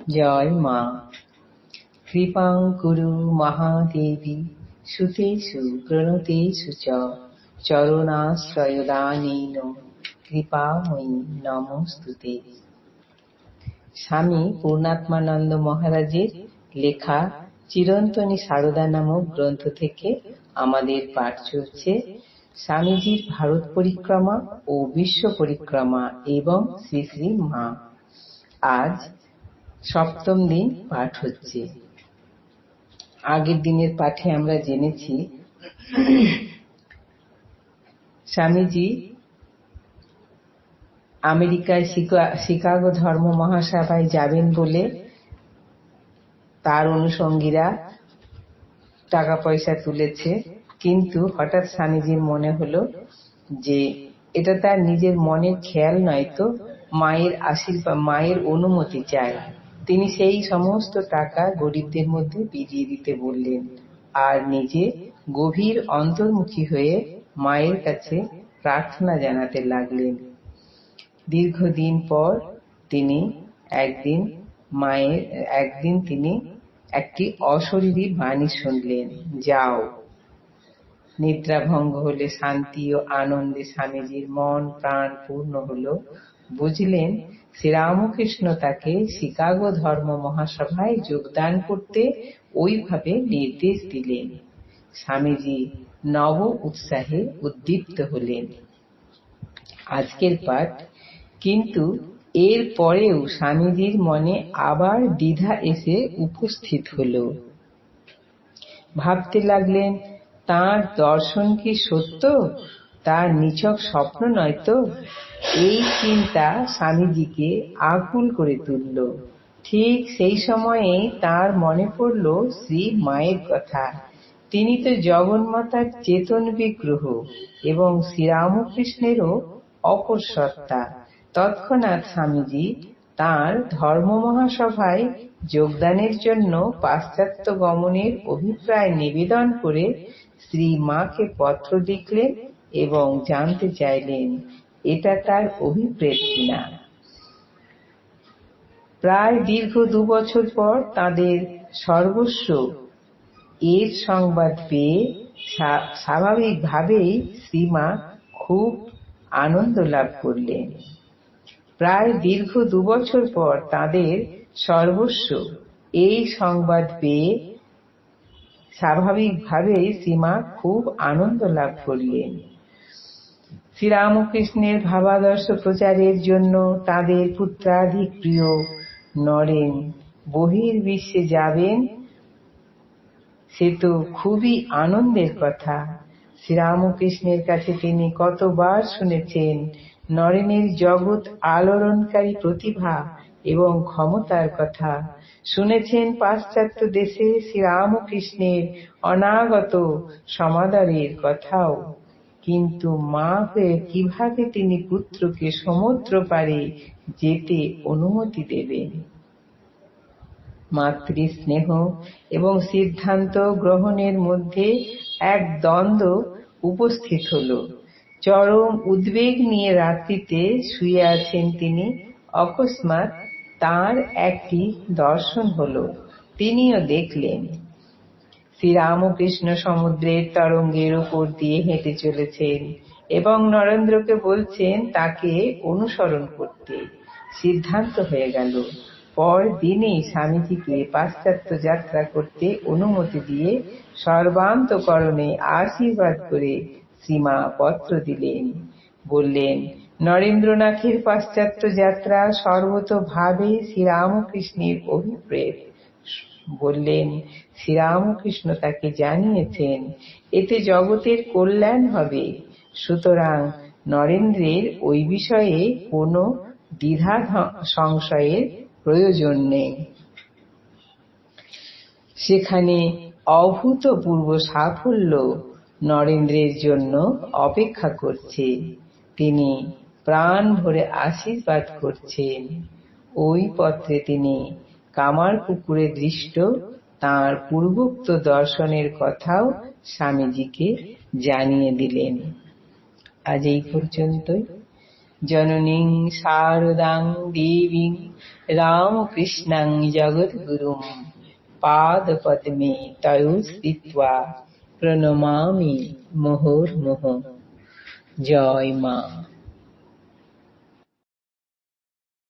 জয় মা। কৃপাং কুরু মহাদেবী সুতেষু প্রণতেষু চ চরণাশ্রয়দানেন কৃপাময়ী নমস্তুতে। স্বামী পূর্ণাত্মানন্দ মহারাজের লেখা চিরন্তনী সারদা নামক গ্রন্থ থেকে আমাদের পাঠ চলছে স্বামীজির ভারত পরিক্রমা ও বিশ্ব পরিক্রমা এবং শ্রী শ্রী মা। আজ সপ্তম দিন পাঠ হচ্ছে। আগের দিনের পাঠে আমরা জেনেছি স্বামীজি আমেরিকায় শিকাগো ধর্ম মহাসভায় যাবেন বলে তার অনুষঙ্গীরা টাকা পয়সা তুলেছে, কিন্তু হঠাৎ স্বামীজির মনে হলো যে এটা তার নিজের মনের খেয়াল নয়, তো মায়ের আশীর্বাদ, মায়ের অনুমতি চায়। তিনি সেই সমস্ত টাকা গরিবদের মধ্যে বিলিয়ে দিতে বললেন আর নিজে গভীর অন্তর্মুখী হয়ে মায়ের কাছে প্রার্থনা জানাতে লাগলেন। দীর্ঘদিন পর তিনি একদিন তিনি একটি অশরীরী বাণী শুনলেন, যাও। নিদ্রাভঙ্গ হলে শান্তি ও আনন্দে স্বামীজির মন প্রাণ পূর্ণ হল। বুঝলেন শ্রীরামকৃষ্ণ তাকে শিকাগো ধর্ম মহাসভায় যোগদান করতে ওইভাবে নির্দেশ দিলেন। স্বামীজি নব উৎসাহে উদ্দীপ্ত হলেন। আজকের পাঠ। কিন্তু এর পরেও স্বামীজির মনে আবার দ্বিধা এসে উপস্থিত হল। ভাবতে লাগলেন, তাঁর দর্শন কি সত্য, তার নিছক স্বপ্ন নয় তো? এই চিন্তা স্বামীজিকে আকুল করে তুলল। ঠিক সেই সময়ে তার মনে পড়ল শ্রী মায়ের কথা। তিনি তো জগন্মাতার চেতন বিগ্রহ এবং শ্রীরামকৃষ্ণেরও অপর সত্তা। তৎক্ষণাৎ স্বামীজি তাঁর ধর্ম মহাসভায় যোগদানের জন্য পাশ্চাত্য গমনের অভিপ্রায় নিবেদন করে শ্রী মাকে পত্র লিখলেন এবং জানতে চাইলেন এটা তার অভিপ্রেত কিনা। প্রায় দীর্ঘ 2 বছর পর তাদের সর্বস্ব এর সংবাদ পেয়ে স্বাভাবিকভাবেই শ্রীমা খুব আনন্দ লাভ করলেন। প্রায় দীর্ঘ 2 বছর পর তাদের সর্বস্ব এই সংবাদ পেয়ে স্বাভাবিকভাবেই শ্রীমা খুব আনন্দ লাভ করলেন। শ্রীরামকৃষ্ণের ভাবাদর্শ প্রচারের জন্য তাদের পুত্রাধিক প্রিয় নরেন বহির্বিশ্বে যাবেন, সে তো খুবই আনন্দের কথা। শ্রীরামকৃষ্ণের কাছে তিনি কতবার শুনেছেন নরেনের জগৎ আলোড়নকারী প্রতিভা এবং ক্ষমতার কথা। শুনেছেন পাশ্চাত্য দেশে শ্রীরামকৃষ্ণের অনাগত সমাদরের কথাও। কিন্তু মা হয়ে কিভাবে তিনি পুত্রকে সমুদ্র পারে যেতে অনুমতি দেবেন? মাতৃস্নেহ এবং সিদ্ধান্ত গ্রহণের মধ্যে এক দ্বন্দ্ব উপস্থিত হল। চরম উদ্বেগ নিয়ে রাত্রিতে শুয়ে আছেন তিনি। অকস্মাৎ তাঁর একটি দর্শন হল। তিনিও দেখলেন শ্রীরামকৃষ্ণ সমুদ্রের তরঙ্গের উপর দিয়ে হেঁটে চলেছেন এবং নরেন্দ্রকে বলছেন তাকে অনুসরণ করতে। সিদ্ধান্ত হয়ে গেল। পর দিনেই স্বামীজিকে পাশ্চাত্য যাত্রা করতে অনুমতি দিয়ে সর্বান্তঃকরণে আশীর্বাদ করে শ্রীমা পত্র দিলেন। বললেন, নরেন্দ্রনাথের পাশ্চাত্য যাত্রা সর্বতোভাবে শ্রীরামকৃষ্ণের অভিপ্রেত। বললেন, শ্রীরামকৃষ্ণ তাকে জানিয়েছেন এতে জগতের কল্যাণ হবে। সুতরাং নরেন্দ্রের ওই বিষয়ে কোনো দ্বিধা সংশয়ের প্রয়োজন নেই। সেখানে অভূতপূর্ব সাফল্য নরেন্দ্রের জন্য অপেক্ষা করছে। তিনি প্রাণ ভরে আশীর্বাদ করছেন। ওই পত্রে তিনি কামারপুকুরে দৃষ্ট তাঁর পূর্বোক্ত দর্শনের কথাও স্বামীজিকে জানিয়ে দিলেন। আজ এই পর্যন্তই। জননীং শারদাং দেবীং রামকৃষ্ণাং জগদ্গুরুম পাদপদ্মে তয়ো স্থিত্বা প্রণমামি মুহুর্মুহুঃ। জয় মা।